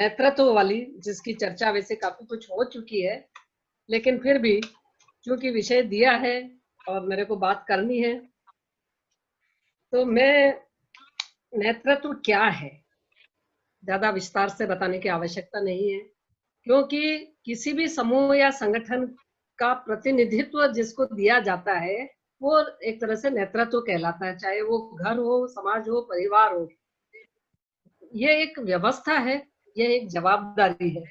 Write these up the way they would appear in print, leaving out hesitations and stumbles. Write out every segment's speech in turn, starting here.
नेतृत्व वाली, जिसकी चर्चा वैसे काफी कुछ हो चुकी है, लेकिन फिर भी चूंकि विषय दिया है और मेरे को बात करनी है, तो मैं नेतृत्व क्या है ज्यादा विस्तार से बताने की आवश्यकता नहीं है, क्योंकि किसी भी समूह या संगठन का प्रतिनिधित्व जिसको दिया जाता है वो एक तरह से नेतृत्व कहलाता है, चाहे वो घर हो, समाज हो, परिवार हो। ये एक व्यवस्था है, ये एक जवाबदारी है।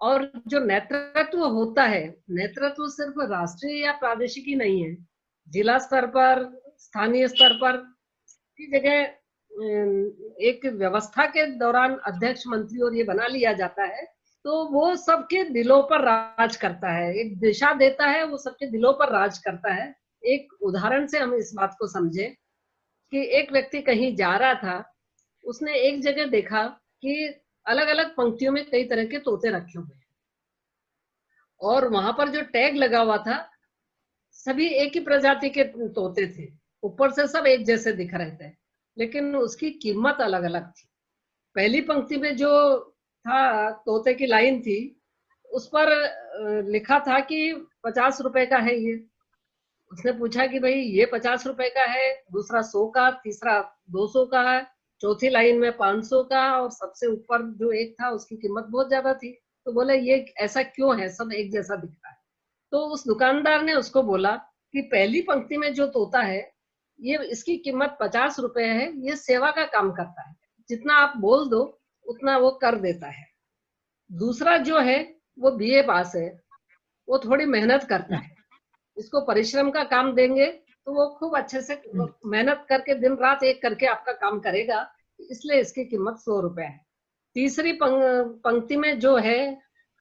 और जो नेतृत्व होता है, नेतृत्व सिर्फ राष्ट्रीय या प्रादेशिक ही नहीं है, जिला स्तर पर, स्थानीय स्तर पर, की जगह एक व्यवस्था के दौरान अध्यक्ष, मंत्री और ये बना लिया जाता है, तो वो सबके दिलों पर राज करता है, एक दिशा देता है, वो सबके दिलों पर राज करता है। एक उदाहरण से हम इस बात को समझे कि एक व्यक्ति कहीं जा रहा था, उसने एक जगह देखा कि अलग अलग पंक्तियों में कई तरह के तोते रखे हुए हैं, और वहां पर जो टैग लगा हुआ था, सभी एक ही प्रजाति के तोते थे, ऊपर से सब एक जैसे दिख रहे थे, लेकिन उसकी कीमत अलग अलग थी। पहली पंक्ति में जो था, तोते की लाइन थी, उस पर लिखा था कि 50 रुपए का है ये। उसने पूछा कि भाई ये 50 रुपए का है, दूसरा 100 का, तीसरा 200 का है, चौथी लाइन में 500 का, और सबसे ऊपर जो एक था उसकी कीमत बहुत ज्यादा थी। तो बोले ये ऐसा क्यों है, सब एक जैसा दिख रहा है। तो उस दुकानदार ने उसको बोला कि पहली पंक्ति में जो तोता है, ये इसकी कीमत 50 रुपए है, ये सेवा का काम करता है, जितना आप बोल दो उतना वो कर देता है। दूसरा जो है वो बीए पास है, वो थोड़ी मेहनत करता है, इसको परिश्रम का काम देंगे तो वो खूब अच्छे से मेहनत करके दिन रात एक करके आपका काम करेगा, इसलिए इसकी कीमत 100 रुपए है। तीसरी पंक्ति में जो है,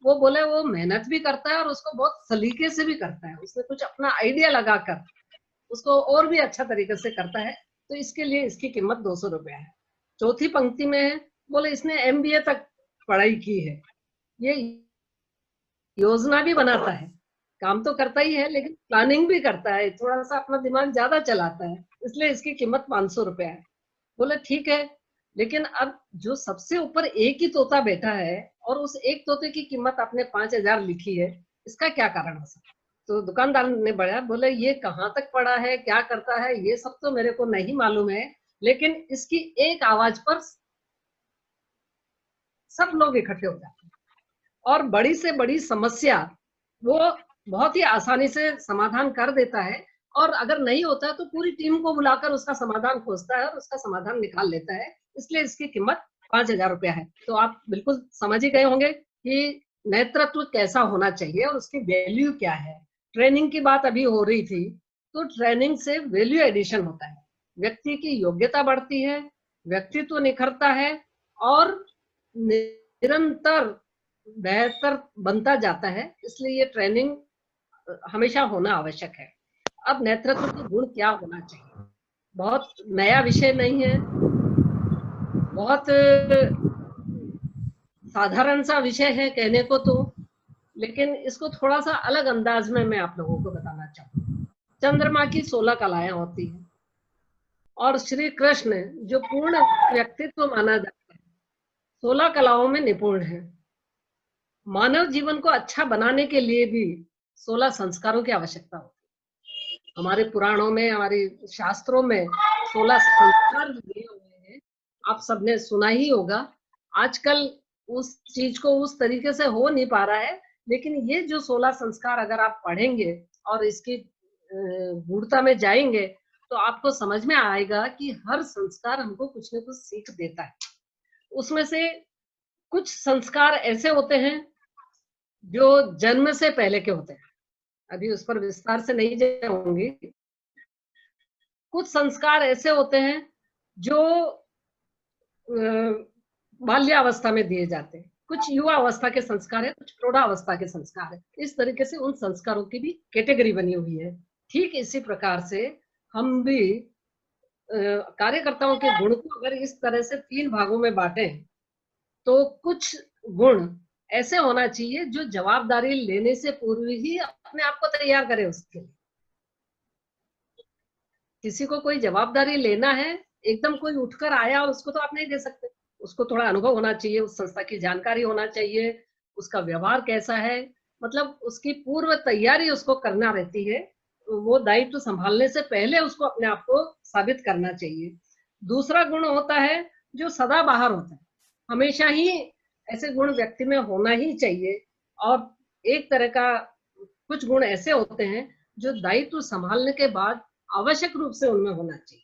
वो बोले वो मेहनत भी करता है और उसको बहुत सलीके से भी करता है, उसने कुछ अपना आइडिया लगाकर उसको और भी अच्छा तरीके से करता है, तो इसके लिए इसकी कीमत 200 रुपए है। चौथी पंक्ति में है, बोले इसने एमबीए तक पढ़ाई की है, ये योजना भी बनाता है, काम तो करता ही है लेकिन प्लानिंग भी करता है, थोड़ा सा अपना दिमाग ज्यादा चलाता है, इसलिए इसकी कीमत 500 रुपए है। बोले ठीक है, लेकिन अब जो सबसे ऊपर एक ही तोता बैठा है और उस एक तोते की कीमत आपने 5,000 लिखी है, इसका क्या कारण हो सकता है? तो दुकानदार ने बढ़ा, बोले ये कहाँ तक पढ़ा है, क्या करता है, ये सब तो मेरे को नहीं मालूम है, लेकिन इसकी एक आवाज पर सब लोग इकट्ठे हो जाते हैं और बड़ी से बड़ी समस्या वो बहुत ही आसानी से समाधान कर देता है, और अगर नहीं होता तो पूरी टीम को बुलाकर उसका समाधान खोजता है और उसका समाधान निकाल लेता है, इसलिए इसकी कीमत 5,000 रुपया है। तो आप बिल्कुल समझ ही गए होंगे कि नेतृत्व कैसा होना चाहिए और उसकी वैल्यू क्या है। ट्रेनिंग की बात अभी हो रही थी, तो ट्रेनिंग से वैल्यू एडिशन होता है, व्यक्ति की योग्यता बढ़ती है, व्यक्तित्व निखरता है और निरंतर बेहतर बनता जाता है, इसलिए ये ट्रेनिंग हमेशा होना आवश्यक है। अब नेतृत्व के गुण क्या होना चाहिए, बहुत नया विषय नहीं है, बहुत साधारण सा विषय है कहने को तो, लेकिन इसको थोड़ा सा अलग अंदाज में मैं आप लोगों को बताना चाहूँ। चंद्रमा की 16 कलाएं होती हैं और श्री कृष्ण जो पूर्ण व्यक्तित्व माना जाता है, 16 कलाओं में निपुण है। मानव जीवन को अच्छा बनाने के लिए भी 16 संस्कारों की आवश्यकता होती है। हमारे पुराणों में, हमारे शास्त्रों में 16 संस्कार दिए हुए हैं, आप सबने सुना ही होगा। आजकल उस चीज को उस तरीके से हो नहीं पा रहा है, लेकिन ये जो 16 संस्कार अगर आप पढ़ेंगे और इसकी गूढ़ता में जाएंगे, तो आपको समझ में आएगा कि हर संस्कार हमको कुछ न कुछ सीख देता है। उसमें से कुछ संस्कार ऐसे होते हैं जो जन्म से पहले के होते हैं, अभी उस पर विस्तार से नहीं जाऊंगी। कुछ संस्कार ऐसे होते हैं जो बाल्यावस्था में दिए जाते हैं, कुछ युवा अवस्था के संस्कार है, कुछ प्रौढ़ावस्था के संस्कार है, इस तरीके से उन संस्कारों की भी कैटेगरी बनी हुई है। ठीक इसी प्रकार से हम भी कार्यकर्ताओं के गुण को अगर इस तरह से 3 भागों में बांटे, तो कुछ गुण ऐसे होना चाहिए जो जवाबदारी लेने से पूर्व ही अपने आप को तैयार करे उसके लिए। किसी को कोई जवाबदारी लेना है, एकदम कोई उठकर आया और उसको तो आप नहीं दे सकते, उसको थोड़ा अनुभव होना चाहिए, उस संस्था की जानकारी होना चाहिए, उसका व्यवहार कैसा है, मतलब उसकी पूर्व तैयारी उसको करना रहती है। वो दायित्व संभालने से पहले उसको अपने आप को साबित करना चाहिए। दूसरा गुण होता है जो सदाबहार होता है, हमेशा ही ऐसे गुण व्यक्ति में होना ही चाहिए। और एक तरह का कुछ गुण ऐसे होते हैं जो दायित्व संभालने के बाद आवश्यक रूप से उनमें होना चाहिए,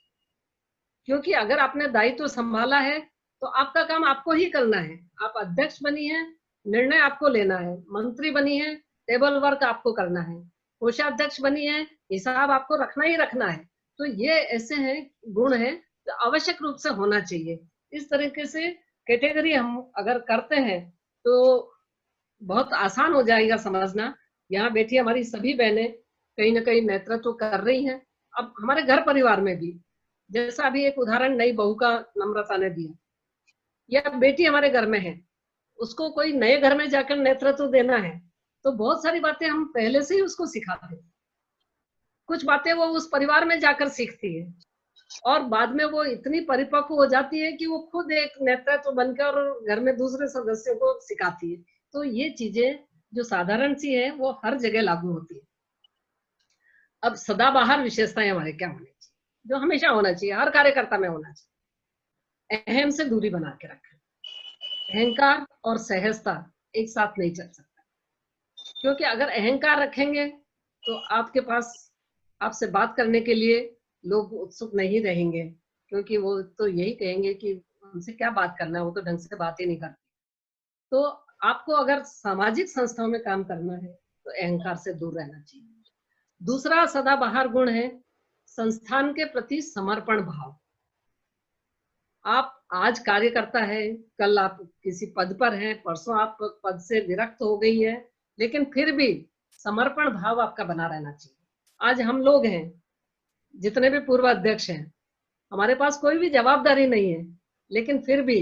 क्योंकि अगर आपने दायित्व संभाला है तो आपका काम आपको ही करना है। आप अध्यक्ष बनी है, निर्णय आपको लेना है, मंत्री बनी है, टेबल वर्क आपको करना है, कोषाध्यक्ष बनी है, हिसाब आपको रखना ही रखना है। तो ये ऐसे हैं गुण हैं जो आवश्यक रूप से होना चाहिए। इस तरीके से कैटेगरी हम अगर करते हैं तो बहुत आसान हो जाएगा समझना। यहाँ बैठी हमारी सभी बहनें कहीं ना कहीं नेतृत्व कर रही हैं। अब हमारे घर परिवार में भी, जैसा अभी एक उदाहरण नई बहू का नम्रता ने दिया, या बेटी हमारे घर में है, उसको कोई नए घर में जाकर नेतृत्व देना है तो बहुत सारी बातें हम पहले से ही उसको सिखाते हैं। कुछ बातें वो उस परिवार में जाकर सीखती है और बाद में वो इतनी परिपक्व हो जाती है कि वो खुद एक नेतृत्व बनकर घर में दूसरे सदस्यों को सिखाती है। तो ये चीजें जो साधारण सी है वो हर जगह लागू होती है। अब सदाबहार विशेषताएं हमारे क्या होनी चाहिए, जो हमेशा होना चाहिए, हर कार्यकर्ता में होना चाहिए। अहम से दूरी बना के रखें। अहंकार और सहजता एक साथ नहीं चल सकता, क्योंकि अगर अहंकार रखेंगे तो आपके पास आपसे बात करने के लिए लोग उत्सुक नहीं रहेंगे, क्योंकि वो तो यही कहेंगे कि हमसे क्या बात करना है, वो तो ढंग से बात ही नहीं करती। तो आपको अगर सामाजिक संस्थाओं में काम करना है तो अहंकार से दूर रहना चाहिए। दूसरा सदाबहार गुण है संस्थान के प्रति समर्पण भाव। आप आज कार्यकर्ता है, कल आप किसी पद पर हैं, परसों आप पद से विरक्त हो गई है, लेकिन फिर भी समर्पण भाव आपका बना रहना चाहिए। आज हम लोग हैं, जितने भी पूर्व अध्यक्ष हैं, हमारे पास कोई भी जवाबदारी नहीं है, लेकिन फिर भी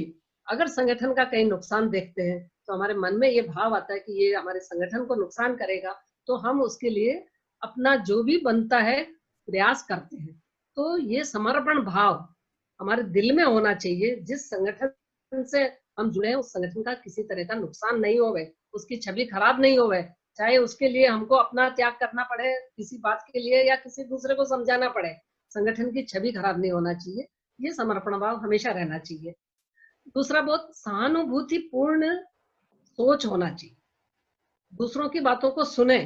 अगर संगठन का कहीं नुकसान देखते हैं तो हमारे मन में ये भाव आता है कि ये हमारे संगठन को नुकसान करेगा, तो हम उसके लिए अपना जो भी बनता है प्रयास करते हैं। तो ये समर्पण भाव हमारे दिल में होना चाहिए। जिस संगठन से हम जुड़े हैं उस संगठन का किसी तरह का नुकसान नहीं होवे, उसकी छवि खराब नहीं होवे, चाहे उसके लिए हमको अपना त्याग करना पड़े किसी बात के लिए या किसी दूसरे को समझाना पड़े, संगठन की छवि खराब नहीं होना चाहिए। ये समर्पण भाव हमेशा रहना चाहिए। दूसरा, बहुत सहानुभूतिपूर्ण सोच होना चाहिए, दूसरों की बातों को सुने।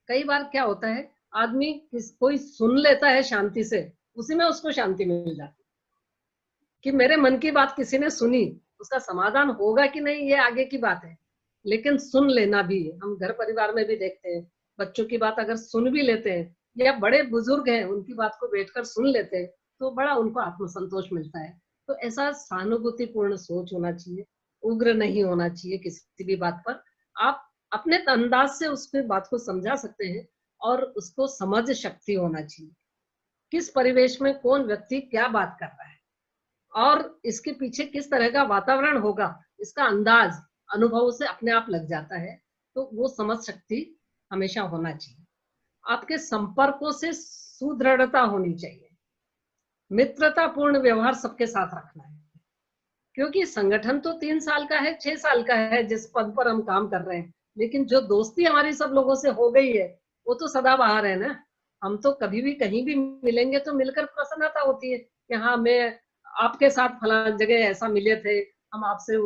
कई बार क्या होता है, आदमी कोई सुन लेता है शांति से, उसी में उसको शांति मिल जाती है कि मेरे मन की बात किसी ने सुनी, उसका समाधान होगा कि नहीं ये आगे की बात है, लेकिन सुन लेना भी। हम घर परिवार में भी देखते हैं, बच्चों की बात अगर सुन भी लेते हैं या बड़े बुजुर्ग हैं उनकी बात को बैठकर सुन लेते हैं तो बड़ा उनको आत्मसंतोष मिलता है। तो ऐसा सहानुभूतिपूर्ण सोच होना चाहिए, उग्र नहीं होना चाहिए किसी भी बात पर। आप अपने अंदाज से उसकी बात को समझा सकते हैं और उसको समझ शक्ति होना चाहिए, किस परिवेश में कौन व्यक्ति क्या बात कर रहा है और इसके पीछे किस तरह का वातावरण होगा, इसका अंदाज अनुभव से अपने आप लग जाता है। तो वो समझ शक्ति हमेशा होना चाहिए। आपके संपर्कों से सुदृढ़ता होनी चाहिए। मित्रतापूर्ण व्यवहार सबके साथ रखना है, क्योंकि संगठन तो 3 साल का है, 6 साल का है जिस पद पर हम काम कर रहे हैं, लेकिन जो दोस्ती हमारी सब लोगों से हो गई है वो तो सदाबहार है ना। हम तो कभी भी कहीं भी मिलेंगे तो मिलकर प्रसन्नता होती है कि हाँ, मैं आपके साथ फलां जगह ऐसा मिले थे, हम आपसे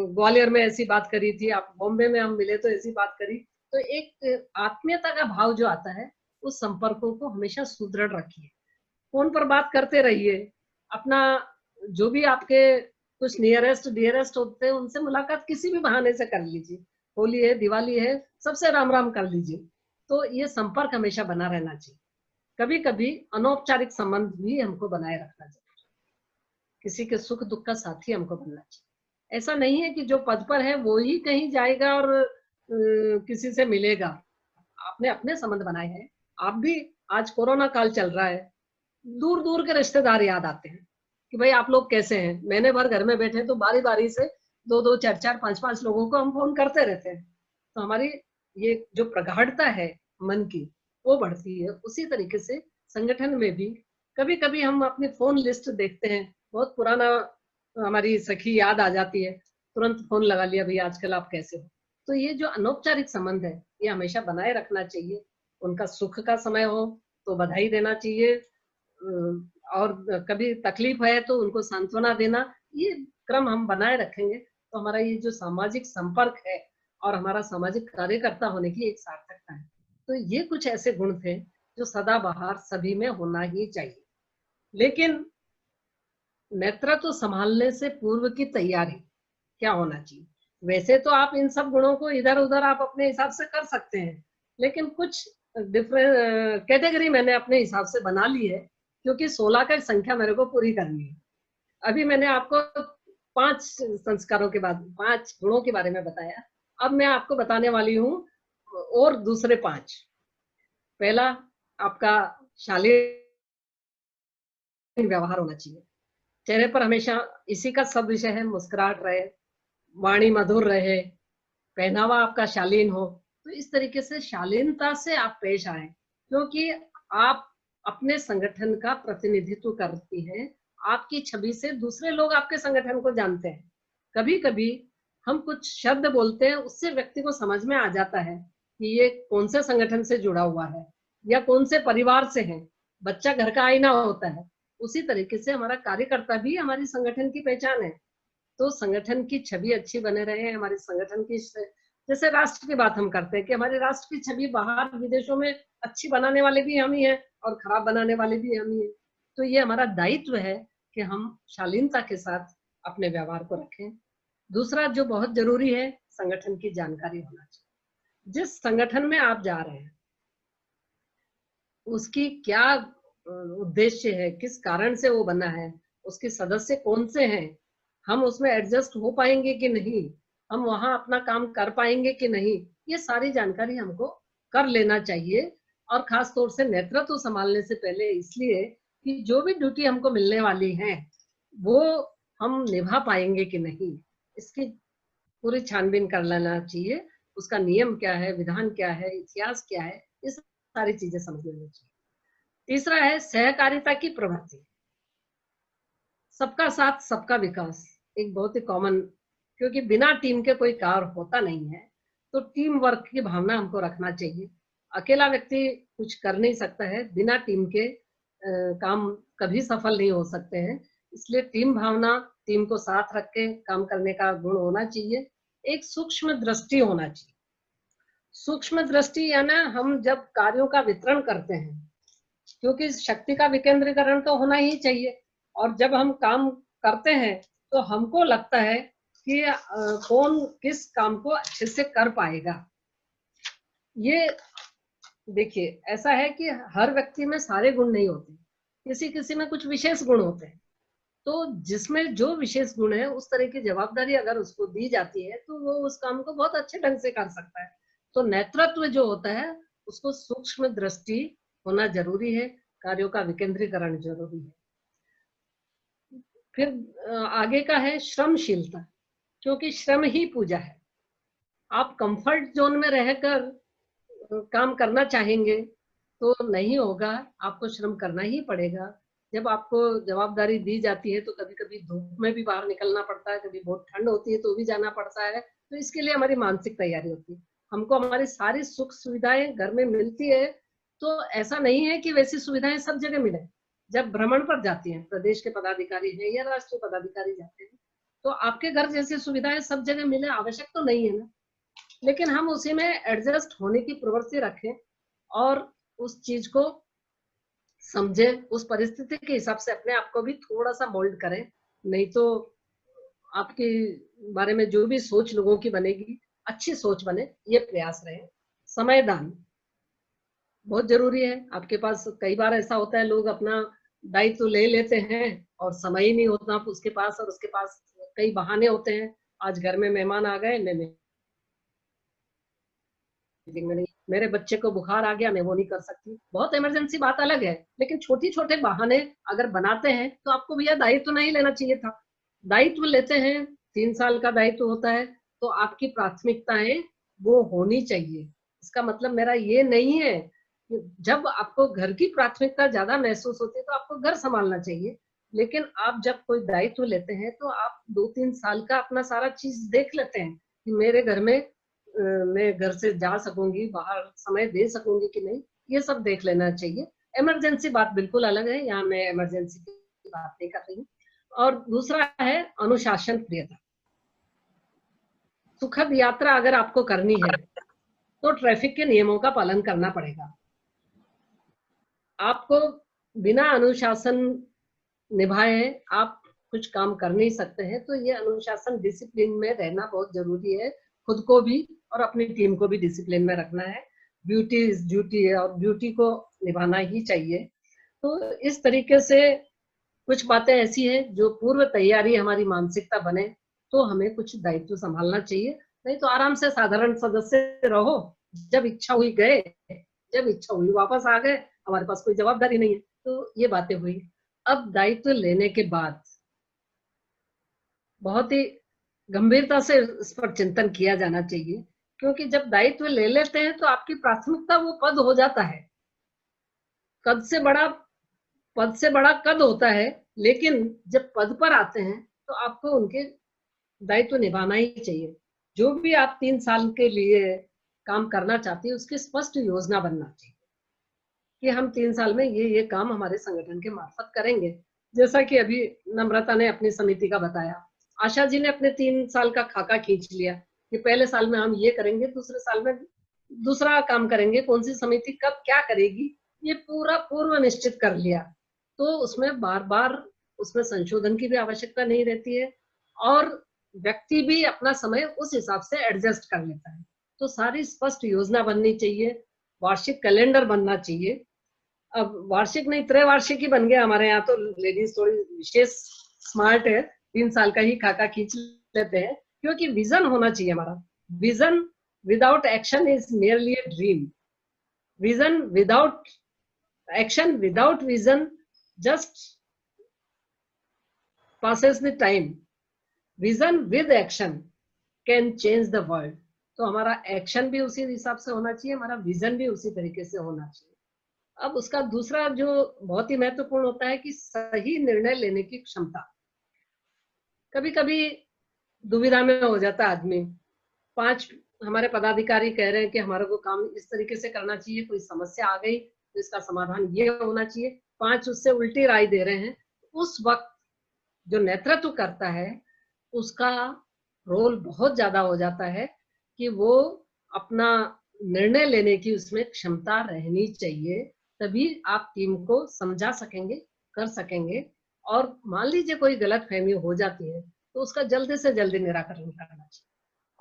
ग्वालियर में ऐसी बात करी थी, आप बॉम्बे में हम मिले तो ऐसी बात करी। तो एक आत्मीयता का भाव जो आता है, उस संपर्कों को हमेशा सुदृढ़ रखिए। फोन पर बात करते रहिए, अपना जो भी आपके कुछ नियरेस्ट डियरेस्ट होते हैं उनसे मुलाकात किसी भी बहाने से कर लीजिए। होली है, दिवाली है, सबसे राम राम कर लीजिए। तो ये संपर्क हमेशा बना रहना चाहिए। कभी कभी अनौपचारिक संबंध भी हमको बनाए रखना चाहिए, किसी के सुख दुख का साथी हमको बनना चाहिए। ऐसा नहीं है कि जो पद पर है वो ही कहीं जाएगा और किसी से मिलेगा। आपने अपने संबंध बनाए हैं। आप भी, आज कोरोना काल चल रहा है, दूर दूर के रिश्तेदार याद आते हैं कि भाई आप लोग कैसे हैं। महीने भर घर में बैठे तो बारी बारी से 2-2, 4-4, 5-5 लोगों को हम फोन करते रहते हैं। तो हमारी ये जो प्रगाढ़ता है मन की वो बढ़ती है। उसी तरीके से संगठन में भी कभी कभी हम अपनी फोन लिस्ट देखते हैं, बहुत पुराना हमारी सखी याद आ जाती है, तुरंत फोन लगा लिया, भैया आजकल आप कैसे हो। तो ये जो अनौपचारिक संबंध है ये हमेशा बनाए रखना चाहिए। उनका सुख का समय हो तो बधाई देना चाहिए, और कभी तकलीफ है तो उनको सांत्वना देना। ये क्रम हम बनाए रखेंगे तो हमारा ये जो सामाजिक संपर्क है और हमारा सामाजिक कार्यकर्ता होने की एक सार्थकता है। तो ये कुछ ऐसे गुण थे जो सदाबहार सभी में होना ही चाहिए। लेकिन नेतृत्व संभालने से पूर्व की तैयारी क्या होना चाहिए? वैसे तो आप इन सब गुणों को इधर उधर आप अपने हिसाब से कर सकते हैं, लेकिन कुछ डिफरेंट कैटेगरी मैंने अपने हिसाब से बना ली है, क्योंकि 16 का संख्या मेरे को पूरी करनी है। अभी मैंने आपको 5 संस्कारों के बाद 5 गुणों के बारे में बताया। अब मैं आपको बताने वाली हूँ और दूसरे 5। पहला, आपका शालीन व्यवहार होना चाहिए। चेहरे पर हमेशा इसी का सब विषय है, मुस्कुराहट रहे, वाणी मधुर रहे, पहनावा आपका शालीन हो। तो इस तरीके से शालीनता से आप पेश आए, क्योंकि आप अपने संगठन का प्रतिनिधित्व करती हैं। आपकी छवि से दूसरे लोग आपके संगठन को जानते हैं। कभी कभी हम कुछ शब्द बोलते हैं, उससे व्यक्ति को समझ में आ जाता है कि ये कौन से संगठन से जुड़ा हुआ है या कौन से परिवार से है। बच्चा घर का आईना होता है, उसी तरीके से हमारा कार्यकर्ता भी हमारी संगठन की पहचान है। तो संगठन की छवि अच्छी बने रहे, हमारे संगठन की, जैसे राष्ट्र की बात हम करते हैं कि हमारे राष्ट्र की छवि बाहर विदेशों में अच्छी बनाने वाले भी हम ही हैं और खराब बनाने वाले भी हम ही हैं। तो ये हमारा दायित्व है कि हम शालीनता के साथ अपने व्यवहार को रखें। दूसरा जो बहुत जरूरी है, संगठन की जानकारी होना चाहिए। जिस संगठन में आप जा रहे हैं उसकी क्या उद्देश्य है, किस कारण से वो बना है, उसके सदस्य कौन से हैं, हम उसमें एडजस्ट हो पाएंगे कि नहीं, हम वहां अपना काम कर पाएंगे कि नहीं, ये सारी जानकारी हमको कर लेना चाहिए। और खास तौर से नेतृत्व संभालने से पहले इसलिए कि जो भी ड्यूटी हमको मिलने वाली है वो हम निभा पाएंगे कि नहीं, इसकी पूरी छानबीन कर लेना चाहिए। उसका नियम क्या है, विधान क्या है, इतिहास क्या है, ये सारी चीजें समझ लेनी चाहिए। तीसरा है सहकारिता की प्रवृत्ति। सबका साथ सबका विकास एक बहुत ही कॉमन, क्योंकि बिना टीम के कोई कार्य होता नहीं है। तो टीम वर्क की भावना हमको रखना चाहिए। अकेला व्यक्ति कुछ कर नहीं सकता है, बिना टीम के काम कभी सफल नहीं हो सकते हैं। इसलिए टीम भावना, टीम को साथ रख के काम करने का गुण होना चाहिए। एक सूक्ष्म दृष्टि होना चाहिए। सूक्ष्म दृष्टि यानी हम जब कार्यों का वितरण करते हैं, क्योंकि शक्ति का विकेंद्रीकरण तो होना ही चाहिए, और जब हम काम करते हैं तो हमको लगता है कि कौन किस काम को अच्छे से कर पाएगा। ये देखिए, ऐसा है कि हर व्यक्ति में सारे गुण नहीं होते, किसी किसी में कुछ विशेष गुण होते हैं। तो जिसमें जो विशेष गुण है उस तरह की जवाबदारी अगर उसको दी जाती है तो वो उस काम को बहुत अच्छे ढंग से कर सकता है। तो नेतृत्व जो होता है उसको सूक्ष्म दृष्टि होना जरूरी है, कार्यों का विकेंद्रीकरण जरूरी है। फिर आगे का है श्रमशीलता, क्योंकि श्रम ही पूजा है। आप कंफर्ट जोन में रहकर काम करना चाहेंगे तो नहीं होगा, आपको श्रम करना ही पड़ेगा। जब आपको जवाबदारी दी जाती है तो कभी कभी धूप में भी बाहर निकलना पड़ता है, कभी बहुत ठंड होती है तो भी जाना पड़ता है। तो इसके लिए हमारी मानसिक तैयारी होती है। हमको हमारी सारी सुख सुविधाएं घर में मिलती है, तो ऐसा नहीं है कि वैसी सुविधाएं सब जगह मिले। जब भ्रमण पर जाती हैं, प्रदेश के पदाधिकारी हैं या राष्ट्रीय पदाधिकारी जाते हैं, तो आपके घर जैसी सुविधाएं सब जगह मिले आवश्यक तो नहीं है ना। लेकिन हम उसी में एडजस्ट होने की प्रवृत्ति रखें और उस चीज को समझे, उस परिस्थिति के हिसाब से अपने आप को भी थोड़ा सा मोल्ड करें। नहीं तो आपके बारे में जो भी सोच लोगों की बनेगी, अच्छी सोच बने, ये प्रयास रहे। समय दान बहुत जरूरी है। आपके पास कई बार ऐसा होता है लोग अपना दायित्व ले लेते हैं और समय ही नहीं होता उसके पास, और उसके पास कई बहाने होते हैं। आज घर में मेहमान आ गए, मैं मेरे बच्चे को बुखार आ गया, मैं वो नहीं कर सकती, बहुत इमरजेंसी बात अलग है। लेकिन छोटी छोटे बहाने अगर बनाते हैं तो आपको भैया दायित्व नहीं लेना चाहिए था। दायित्व लेते हैं, 3 साल का दायित्व होता है, तो आपकी प्राथमिकताएं वो होनी चाहिए। इसका मतलब मेरा ये नहीं है कि जब आपको घर की प्राथमिकता ज्यादा महसूस होती है तो आपको घर संभालना चाहिए। लेकिन आप जब कोई दायित्व लेते हैं तो आप 2-3 साल का अपना सारा चीज देख लेते हैं कि मेरे घर में मैं घर से जा सकूंगी, बाहर समय दे सकूंगी कि नहीं, ये सब देख लेना चाहिए। इमरजेंसी बात बिल्कुल अलग है, यहाँ मैं इमरजेंसी की बात नहीं कर रही हूँ। और दूसरा है अनुशासन प्रियता। सुखद यात्रा अगर आपको करनी है तो ट्रैफिक के नियमों का पालन करना पड़ेगा। आपको बिना अनुशासन निभाए आप कुछ काम कर नहीं सकते हैं। तो ये अनुशासन, डिसिप्लिन में रहना बहुत जरूरी है। खुद को भी और अपनी टीम को भी डिसिप्लिन में रखना है। ब्यूटी इज ड्यूटी है और ड्यूटी को निभाना ही चाहिए। तो इस तरीके से कुछ बातें ऐसी हैं जो पूर्व तैयारी हमारी मानसिकता बने तो हमें कुछ दायित्व संभालना चाहिए। नहीं तो आराम से साधारण सदस्य रहो, जब इच्छा हुई गए, जब इच्छा हुई वापस आ गए, हमारे पास कोई जवाबदारी नहीं है। तो ये बातें हुई। अब दायित्व लेने के बाद बहुत ही गंभीरता से इस पर चिंतन किया जाना चाहिए, क्योंकि जब दायित्व ले लेते हैं तो आपकी प्राथमिकता वो पद हो जाता है। कद से बड़ा पद से बड़ा कद होता है, लेकिन जब पद पर आते हैं तो आपको उनके दायित्व निभाना ही चाहिए। जो भी आप 3 साल के लिए काम करना चाहते हैं उसकी स्पष्ट योजना बनना चाहिए कि हम 3 साल में ये काम हमारे संगठन के मार्फत करेंगे। जैसा कि अभी नम्रता ने अपनी समिति का बताया, आशा जी ने अपने 3 साल का खाका खींच लिया कि पहले साल में हम ये करेंगे, दूसरे साल में दूसरा काम करेंगे, कौन सी समिति कब क्या करेगी, ये पूरा पूर्व निश्चित कर लिया। तो उसमें बार बार उसमें संशोधन की भी आवश्यकता नहीं रहती है और व्यक्ति भी अपना समय उस हिसाब से एडजस्ट कर लेता है। तो सारी स्पष्ट योजना बननी चाहिए, वार्षिक कैलेंडर बनना चाहिए। अब वार्षिक नहीं, त्रैवार्षिक ही बन गया हमारे यहाँ तो। लेडीज थोड़ी विशेष स्मार्ट है, 3 साल का ही खाका खींच लेते हैं, क्योंकि विजन होना चाहिए हमारा। Vision without action is merely a dream. Vision without action, without vision just passes the time. Vision with action can change the world. तो हमारा एक्शन भी उसी हिसाब से होना चाहिए, हमारा विजन भी उसी तरीके से होना चाहिए। अब उसका दूसरा जो बहुत ही महत्वपूर्ण होता है कि सही निर्णय लेने की क्षमता। कभी कभी दुविधा में हो जाता है आदमी। 5 हमारे पदाधिकारी कह रहे हैं कि हमारे को काम इस तरीके से करना चाहिए, कोई समस्या आ गई तो इसका समाधान ये होना चाहिए, 5 उससे उल्टी राय दे रहे हैं। उस वक्त जो नेतृत्व करता है उसका रोल बहुत ज्यादा हो जाता है कि वो अपना निर्णय लेने की उसमें क्षमता रहनी चाहिए, तभी आप टीम को समझा सकेंगे, कर सकेंगे। और मान लीजिए कोई गलतफहमी हो जाती है तो उसका जल्दी से जल्दी निराकरण करना चाहिए।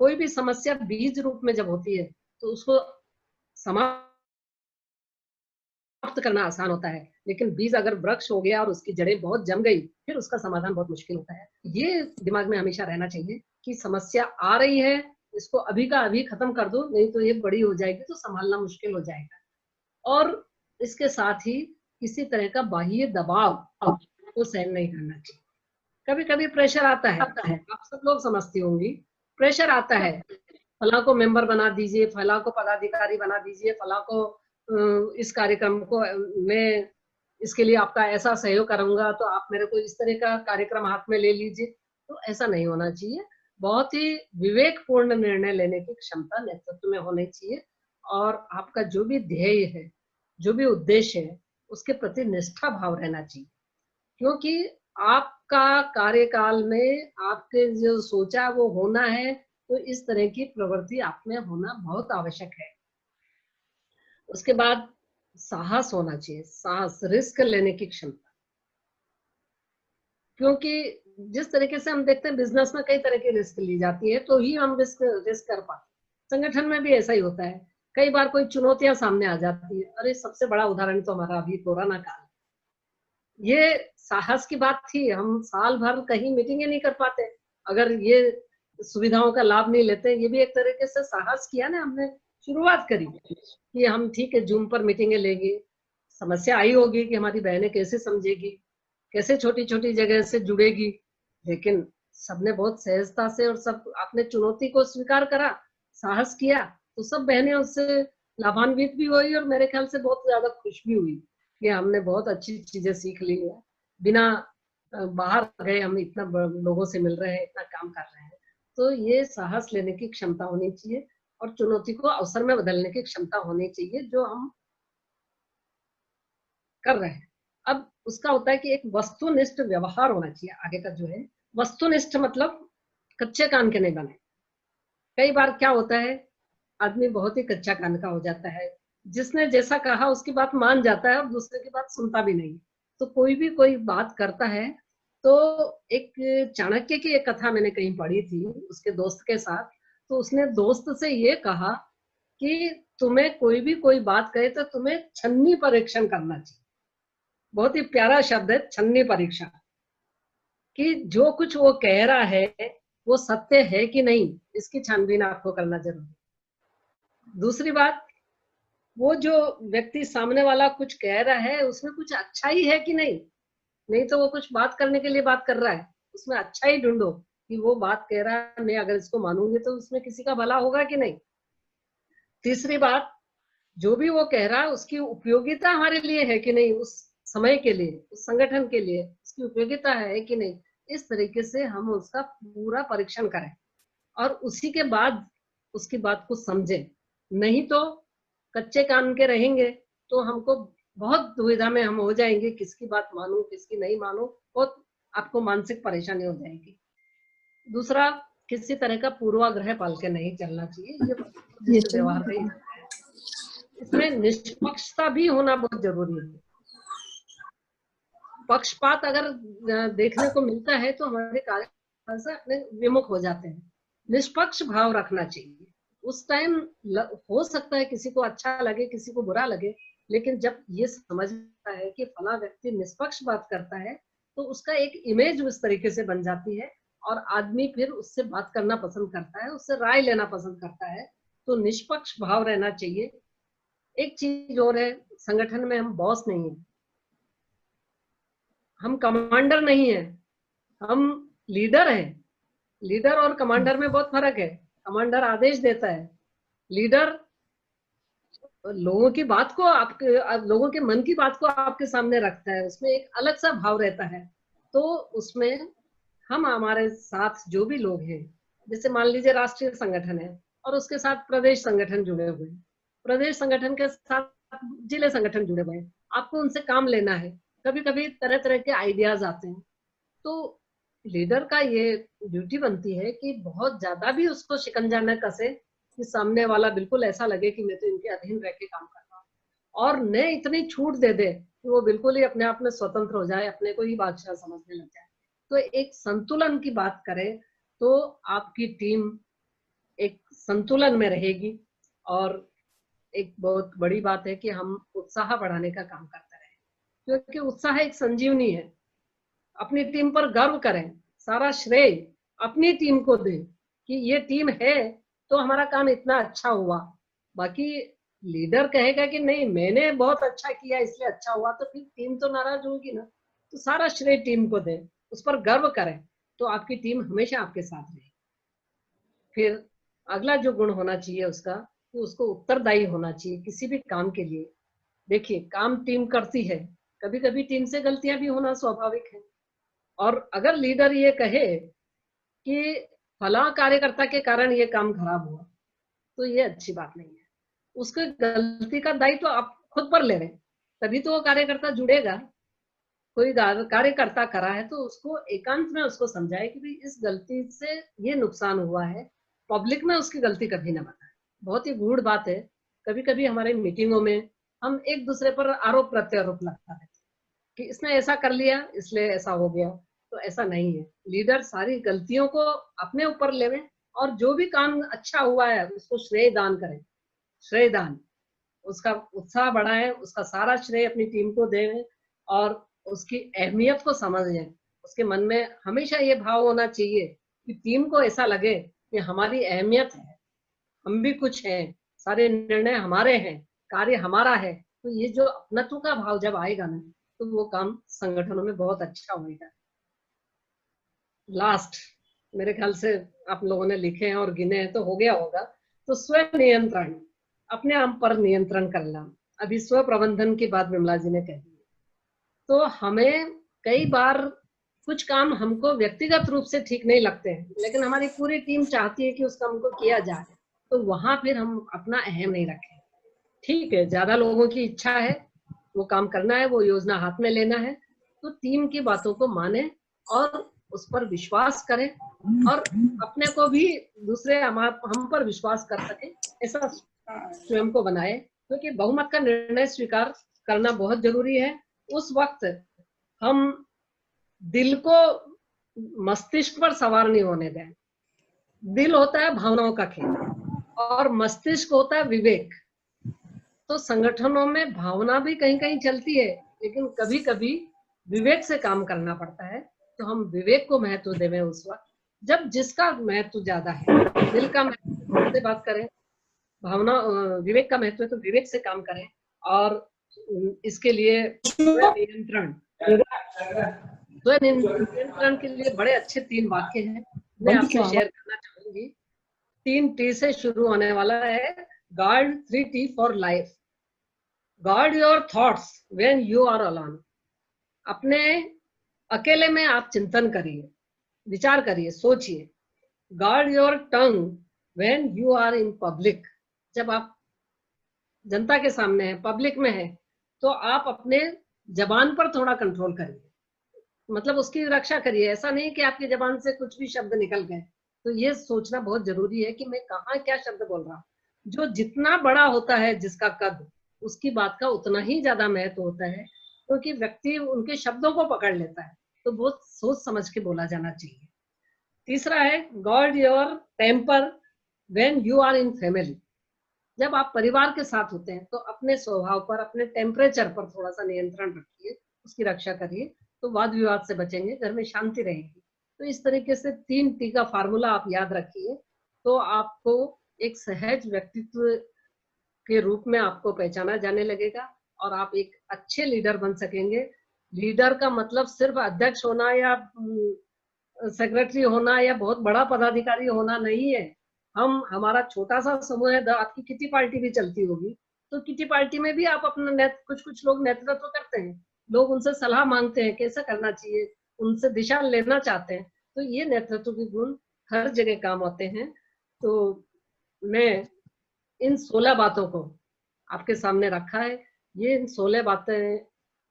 कोई भी समस्या बीज रूप में जब होती है तो उसको समाप्त करना आसान होता है, लेकिन बीज अगर वृक्ष हो गया और उसकी जड़ें बहुत जम गई फिर उसका समाधान बहुत मुश्किल होता है। ये दिमाग में हमेशा रहना चाहिए कि समस्या आ रही है, इसको अभी का अभी खत्म कर दो, नहीं तो ये बड़ी हो जाएगी तो संभालना मुश्किल हो जाएगा। और इसके साथ ही किसी तरह का बाह्य दबाव को सहन नहीं करना चाहिए। कभी कभी प्रेशर आता है, आप सब लोग समझती होंगी, प्रेशर आता है, फला को मेंबर बना दीजिए, फला को पदाधिकारी बना दीजिए, फला को इस कार्यक्रम को मैं इसके लिए आपका ऐसा सहयोग करूंगा तो आप मेरे को इस तरह का कार्यक्रम हाथ में ले लीजिए। तो ऐसा नहीं होना चाहिए। बहुत ही विवेकपूर्ण निर्णय लेने की क्षमता नेतृत्व में होनी चाहिए और आपका जो भी ध्येय है, जो भी उद्देश्य है, उसके प्रति निष्ठा भाव रहना चाहिए। क्योंकि आपका कार्यकाल में आपके जो सोचा वो होना है, तो इस तरह की प्रवृत्ति आप में होना बहुत आवश्यक है। उसके बाद साहस होना चाहिए, साहस, रिस्क लेने की क्षमता। क्योंकि जिस तरीके से हम देखते हैं बिजनेस में कई तरह की रिस्क ली जाती है तो ही हम रिस्क कर पाते। संगठन में भी ऐसा ही होता है, कई बार कोई चुनौतियां सामने आ जाती है। अरे सबसे बड़ा उदाहरण तो हमारा अभी कोरोना काल, ये साहस की बात थी। हम साल भर कहीं मीटिंगें नहीं कर पाते अगर ये सुविधाओं का लाभ नहीं लेते। ये भी एक तरीके से साहस किया ना हमने, शुरुआत करी कि हम ठीक है जूम पर मीटिंगें लेंगे। समस्या आई होगी कि हमारी बहनें कैसे समझेगी, कैसे छोटी छोटी जगह से जुड़ेगी, लेकिन सबने बहुत सहजता से और सब आपने चुनौती को स्वीकार करा, साहस किया, तो सब बहनें उससे लाभान्वित भी हुई और मेरे ख्याल से बहुत ज्यादा खुश भी हुई कि हमने बहुत अच्छी चीजें सीख ली है। बिना बाहर गए, हम इतना लोगों से मिल रहे हैं, इतना काम कर रहे हैं, तो ये साहस लेने की क्षमता होनी चाहिए और चुनौती को अवसर में बदलने की क्षमता होनी चाहिए जो हम कर रहे हैं। अब उसका होता है कि एक वस्तुनिष्ठ व्यवहार होना चाहिए आगे का जो है। वस्तुनिष्ठ मतलब कच्चे कान के नहीं बने। कई बार क्या होता है, आदमी बहुत ही कच्चा कान का हो जाता है, जिसने जैसा कहा उसकी बात मान जाता है और दूसरे की बात सुनता भी नहीं। तो कोई भी कोई बात करता है तो एक चाणक्य की एक कथा मैंने कहीं पढ़ी थी उसके दोस्त के साथ। तो उसने दोस्त से ये कहा कि तुम्हें कोई भी कोई बात कहे तो तुम्हें छन्नी परीक्षण करना चाहिए। बहुत ही प्यारा शब्द है, छन्नी परीक्षण, कि जो कुछ वो कह रहा है वो सत्य है कि नहीं, इसकी छानबीन आपको करना जरूरी। दूसरी बात, वो जो व्यक्ति सामने वाला कुछ कह रहा है उसमें कुछ अच्छा ही है कि नहीं। नहीं तो वो कुछ बात करने के लिए बात कर रहा है, उसमें अच्छा ही ढूंढो कि वो बात कह रहा है, मैं अगर इसको मानूंगी तो उसमें किसी का भला होगा कि नहीं। तीसरी बात, जो भी वो कह रहा है उसकी उपयोगिता हमारे लिए है कि नहीं, उस समय के लिए, उस संगठन के लिए उसकी उपयोगिता है कि नहीं। इस तरीके से हम उसका पूरा परीक्षण करें और उसी के बाद उसकी बात को समझें। नहीं तो कच्चे कान के रहेंगे तो हमको बहुत दुविधा में हम हो जाएंगे, किसकी बात मानूं किसकी नहीं मानूं, बहुत आपको मानसिक परेशानी हो जाएगी। दूसरा, किसी तरह का पूर्वाग्रह पाल के नहीं चलना चाहिए, ये ये वस्तुनिष्ठ व्यवहार का ही है। इसमें निष्पक्षता भी होना बहुत जरूरी है। पक्षपात अगर देखने को मिलता है तो हमारे कार्य से अपने विमुख हो जाते हैं। निष्पक्ष भाव रखना चाहिए। उस टाइम हो सकता है किसी को अच्छा लगे किसी को बुरा लगे, लेकिन जब ये समझता है कि फला व्यक्ति निष्पक्ष बात करता है तो उसका एक इमेज उस तरीके से बन जाती है और आदमी फिर उससे बात करना पसंद करता है, उससे राय लेना पसंद करता है। तो निष्पक्ष भाव रहना चाहिए। एक चीज और है, संगठन में हम बॉस नहीं है, हम कमांडर नहीं है, हम लीडर हैं। लीडर और कमांडर में बहुत फर्क है। कमांडर आदेश देता है, लीडर लोगों की बात को आपके, लोगों के मन की बात को आपके सामने रखता है, उसमें एक अलग सा भाव रहता है। तो उसमें हम, हमारे साथ जो भी लोग हैं, जैसे मान लीजिए राष्ट्रीय संगठन है और उसके साथ प्रदेश संगठन जुड़े हुए हैं, प्रदेश संगठन के साथ जिले संगठन जुड़े हुए हैं, आपको उनसे काम लेना है। कभी कभी तरह तरह के आइडियाज आते हैं, तो लीडर का ये ड्यूटी बनती है कि बहुत ज्यादा भी उसको शिकंजा न कसे कि सामने वाला बिल्कुल ऐसा लगे कि मैं तो इनके अधीन रह के काम कर रहा हूँ, और न इतनी छूट दे दे कि वो बिल्कुल ही अपने आप में स्वतंत्र हो जाए, अपने को ही बादशाह समझने लग जाए। तो एक संतुलन की बात करें तो आपकी टीम एक संतुलन में रहेगी। और एक बहुत बड़ी बात है कि हम उत्साह बढ़ाने का काम करते रहे, क्योंकि उत्साह एक संजीवनी है। अपनी टीम पर गर्व करें, सारा श्रेय अपनी टीम को दें कि ये टीम है तो हमारा काम इतना अच्छा हुआ। बाकी लीडर कहेगा कि नहीं मैंने बहुत अच्छा किया इसलिए अच्छा हुआ, तो फिर टीम तो नाराज होगी ना। तो सारा श्रेय टीम को दें, उस पर गर्व करें, तो आपकी टीम हमेशा आपके साथ रहेगी। फिर अगला जो गुण होना चाहिए उसका, तो उसको उत्तरदायी होना चाहिए किसी भी काम के लिए। देखिए, काम टीम करती है, कभी कभी टीम से गलतियां भी होना स्वाभाविक है। और अगर लीडर ये कहे कि फला कार्यकर्ता के कारण ये काम खराब हुआ, तो ये अच्छी बात नहीं है। उसके गलती का दायित्व तो आप खुद पर ले रहे हैं, तभी तो वो कार्यकर्ता जुड़ेगा। कोई कार्यकर्ता करा है तो उसको एकांत में उसको समझाए कि भाई इस गलती से ये नुकसान हुआ है, पब्लिक में उसकी गलती कभी ना बताए। बहुत ही गूढ़ बात है, कभी कभी हमारे मीटिंगों में हम एक दूसरे पर आरोप प्रत्यारोप लगता है कि इसने ऐसा कर लिया इसलिए ऐसा हो गया। तो ऐसा नहीं है, लीडर सारी गलतियों को अपने ऊपर लेवे और जो भी काम अच्छा हुआ है उसको श्रेय दान करें। श्रेय दान, उसका उत्साह बढ़ाएं, उसका सारा श्रेय अपनी टीम को दें और उसकी अहमियत को समझें। उसके मन में हमेशा ये भाव होना चाहिए कि टीम को ऐसा लगे कि हमारी अहमियत है, हम भी कुछ हैं, सारे निर्णय हमारे हैं, कार्य हमारा है। तो ये जो अपनत्व का भाव जब आएगा ना, तो वो काम संगठनों में बहुत अच्छा होगा। लास्ट, मेरे ख्याल से आप लोगों ने लिखे हैं और गिने हैं तो हो गया होगा, तो स्व नियंत्रण, अपने आप पर नियंत्रण करना। अभी स्व प्रबंधन की बात विमला जी ने कही, तो हमें कई बार कुछ काम हमको व्यक्तिगत रूप से ठीक नहीं लगते हैं, लेकिन हमारी पूरी टीम चाहती है कि उस काम को किया जाए, तो वहां फिर हम अपना अहम नहीं रखें। ठीक है, ज्यादा लोगों की इच्छा है, वो काम करना है, वो योजना हाथ में लेना है, तो टीम की बातों को माने और उस पर विश्वास करें, और अपने को भी दूसरे हम पर विश्वास कर सके ऐसा स्वयं को बनाए, क्योंकि बहुमत का निर्णय स्वीकार करना बहुत जरूरी है। उस वक्त हम दिल को मस्तिष्क पर सवार नहीं होने दें। दिल होता है भावनाओं का खेल और मस्तिष्क होता है विवेक। तो संगठनों में भावना भी कहीं कहीं चलती है, लेकिन कभी कभी विवेक से काम करना पड़ता है। तो हम विवेक को महत्व देवें उस वक्त जब जिसका महत्व ज्यादा है। दिल का महत्व से बात करें, भावना विवेक का महत्व है तो विवेक से काम करें। और इसके लिए नियंत्रण, स्व नियंत्रण के लिए बड़े अच्छे 3 वाक्य हैं, मैं आपसे शेयर करना चाहूंगी। 3 टी से शुरू होने वाला है। Guard 3 T for life. Guard your thoughts when you are alone. अपने अकेले में आप चिंतन करिए, विचार करिए, सोचिए। Guard your tongue when you are in public. जब आप जनता के सामने है, पब्लिक में है, तो आप अपने जबान पर थोड़ा कंट्रोल करिए, मतलब उसकी रक्षा करिए। ऐसा नहीं कि आपकी जबान से कुछ भी शब्द निकल गए। तो ये सोचना बहुत जरूरी है कि मैं कहाँ क्या शब्द बोल रहा हूँ। जो जितना बड़ा होता है जिसका कद, उसकी बात का उतना ही ज्यादा महत्व होता है, क्योंकि व्यक्ति उनके शब्दों को पकड़ लेता है। तो बहुत सोच समझ के बोला जाना चाहिए। तीसरा है guard your temper when you are in family. जब आप परिवार के साथ होते हैं तो अपने स्वभाव पर, अपने टेम्परेचर पर थोड़ा सा नियंत्रण रखिए, उसकी रक्षा करिए, तो वाद विवाद से बचेंगे, घर में शांति रहेगी। तो इस तरीके से 3 टी का फार्मूला आप याद रखिए, तो आपको एक सहज व्यक्तित्व के रूप में आपको पहचाना जाने लगेगा और आप एक अच्छे लीडर बन सकेंगे। लीडर का मतलब सिर्फ अध्यक्ष होना या सेक्रेटरी होना या बहुत बड़ा पदाधिकारी होना नहीं है। हमारा छोटा सा समूह है, आपकी किटी पार्टी भी चलती होगी, तो किटी पार्टी में भी आप अपना कुछ लोग नेतृत्व करते हैं, लोग उनसे सलाह मांगते हैं कैसा करना चाहिए, उनसे दिशा लेना चाहते हैं। तो ये नेतृत्व के गुण हर जगह काम आते हैं। तो मैं इन 16 बातों को आपके सामने रखा है। ये इन 16 बातें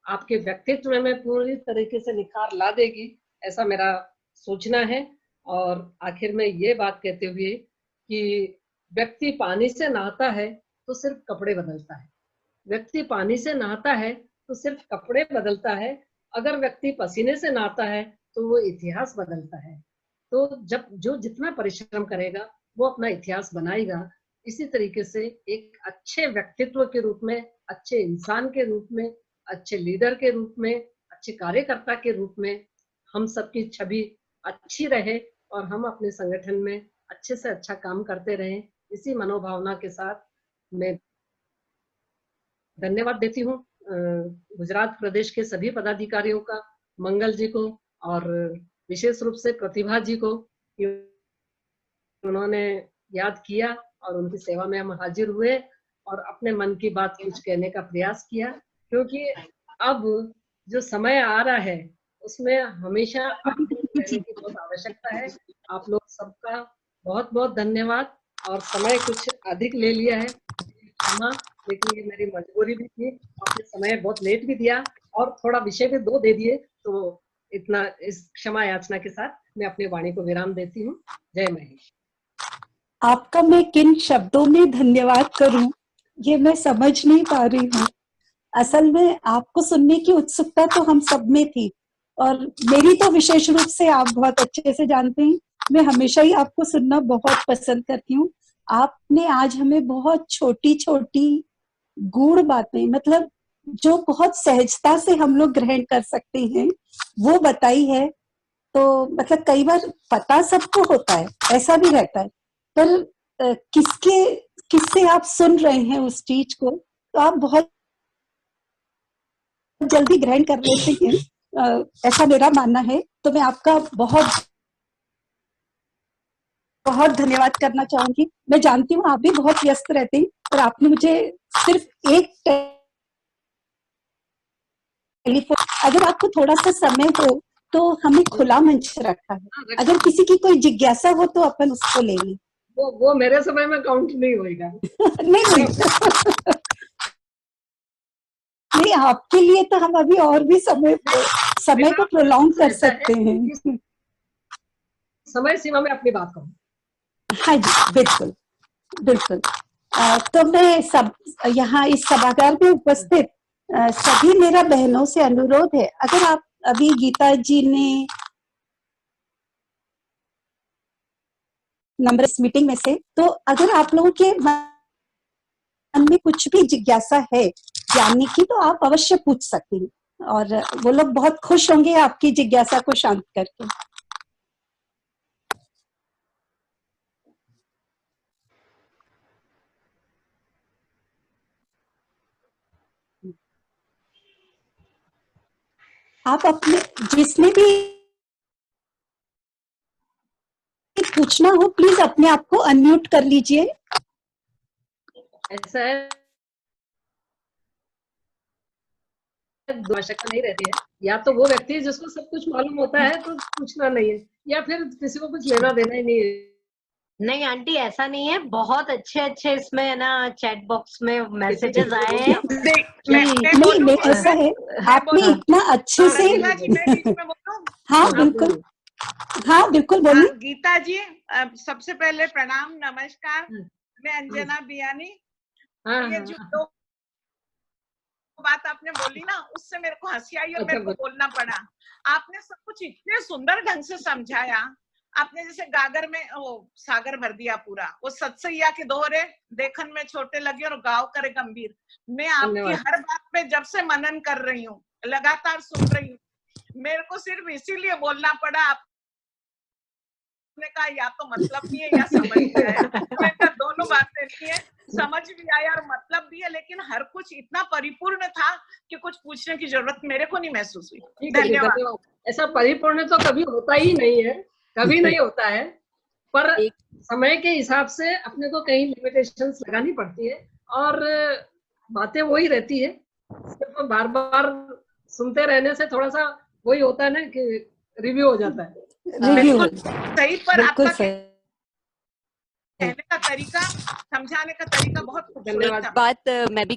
आपके व्यक्तित्व में पूरी तरीके से निखार ला देगी, ऐसा मेरा सोचना है। और आखिर में ये बात कहते हुए कि व्यक्ति पानी से नहाता है तो सिर्फ कपड़े बदलता है। व्यक्ति पानी से नहाता है तो सिर्फ कपड़े बदलता है। अगर व्यक्ति पसीने से नहाता है तो वो इतिहास बदलता है। तो जब जो जितना परिश्रम करेगा वो अपना इतिहास बनाएगा। इसी तरीके से एक अच्छे व्यक्तित्व के रूप में, अच्छे इंसान के रूप में, अच्छे लीडर के रूप में, अच्छे कार्यकर्ता के रूप में हम सबकी छवि अच्छी रहे और हम अपने संगठन में अच्छे से अच्छा काम करते रहें। इसी मनोभावना के साथ मैं धन्यवाद देती हूँ गुजरात प्रदेश के सभी पदाधिकारियों का, मंगल जी को और विशेष रूप से प्रतिभा जी को, कि उन्होंने याद किया और उनकी सेवा में हम हाजिर हुए और अपने मन की बात कुछ कहने का प्रयास किया। क्योंकि अब जो समय आ रहा है उसमें हमेशा अपने कहने की बहुत आवश्यकता है। आप लोग सबका बहुत बहुत धन्यवाद। और समय कुछ अधिक ले लिया है, क्षमा, लेकिन ये मेरी मजबूरी भी थी। आपने समय बहुत लेट भी दिया और थोड़ा विषय भी 2 दे दिए, तो इतना इस क्षमा याचना के साथ मैं अपनी वाणी को विराम देती हूँ। जय महेश। आपका मैं किन शब्दों में धन्यवाद करूं, ये मैं समझ नहीं पा रही हूँ। असल में आपको सुनने की उत्सुकता तो हम सब में थी, और मेरी तो विशेष रूप से आप बहुत अच्छे से जानते हैं, मैं हमेशा ही आपको सुनना बहुत पसंद करती हूँ। आपने आज हमें बहुत छोटी छोटी गूढ़ बातें, मतलब जो बहुत सहजता से हम लोग ग्रहण कर सकते हैं, वो बताई है। तो मतलब कई बार पता सबको होता है, ऐसा भी रहता है, पर किससे आप सुन रहे हैं उस चीज को, तो आप बहुत जल्दी ग्रहण कर लेते हैं, ऐसा मेरा मानना है। तो मैं आपका बहुत बहुत धन्यवाद करना चाहूंगी। मैं जानती हूँ आप भी बहुत व्यस्त रहते हैं, पर आपने मुझे सिर्फ एक टेलीफोन, अगर आपको थोड़ा सा समय हो तो हमें खुला मंच रखा है, हाँ, अगर किसी की कोई जिज्ञासा हो तो अपन उसको ले लें। वो मेरे समय में काउंट नहीं होएगा। नहीं नहीं नहीं, आपके लिए तो हम अभी और भी समय को प्रोलॉन्ग कर सकते हैं। समय सीमा में अपनी बात कहूँ। हाँ जी, बिल्कुल बिल्कुल। तो मैं सब यहाँ इस सभागार में उपस्थित सभी मेरा बहनों से अनुरोध है, अगर आप अभी गीता जी ने नंबर इस मीटिंग में से, तो अगर आप लोगों के मन में कुछ भी जिज्ञासा है जानने की तो आप अवश्य पूछ सकते हैं, और वो लोग बहुत खुश होंगे आपकी जिज्ञासा को शांत करके। आप अपने जिसने भी पूछना हो प्लीज अपने आप को अनम्यूट कर लीजिए। ऐसा है, आवश्यकता नहीं रहती है, या तो वो व्यक्ति जिसको सब कुछ मालूम होता है तो पूछना नहीं है, या फिर किसी को कुछ लेना देना ही नहीं है। नहीं आंटी, ऐसा नहीं है, बहुत अच्छे अच्छे इसमें है ना चैट बॉक्स में मैसेजेस आए हैं। नहीं ऐसा है, आपने इतना अच्छे से। हाँ बिल्कुल, हाँ बिल्कुल बोलिए। गीता जी, सबसे पहले प्रणाम, नमस्कार। मैं अंजना बियानी। ये जो दो बात आपने बोली ना, उससे मेरे को हंसी आई और मेरे को बोलना पड़ा। आपने सब कुछ इतने सुंदर ढंग से समझाया। आपने जैसे गागर में वो सागर भर दिया पूरा, वो सत्सैया के दोहरे देखन में छोटे लगे और गाँव करे गंभीर। मैं आपकी हर बात पे जब से मनन कर रही हूँ, लगातार सुन रही हूँ। मेरे को सिर्फ इसीलिए बोलना पड़ा, आपने कहा या तो मतलब नहीं है या समझ नहीं आया। मैंने कहा दोनों बातें नहीं है, समझ भी आया और मतलब भी है, लेकिन हर कुछ इतना परिपूर्ण था कि कुछ पूछने की जरूरत मेरे को नहीं महसूस हुई। धन्यवाद। ऐसा परिपूर्ण तो कभी होता ही नहीं है, कभी नहीं होता है, पर समय के हिसाब से अपने को कहीं लिमिटेशंस लगानी पड़ती है, और बातें वही रहती है। सिर्फ बार बार सुनते रहने से थोड़ा सा वही होता है ना कि रिव्यू हो जाता है। बिल्कुल सही, पर आपका कहने का तरीका, समझाने का तरीका बहुत खूबसूरत था। बात मैं भी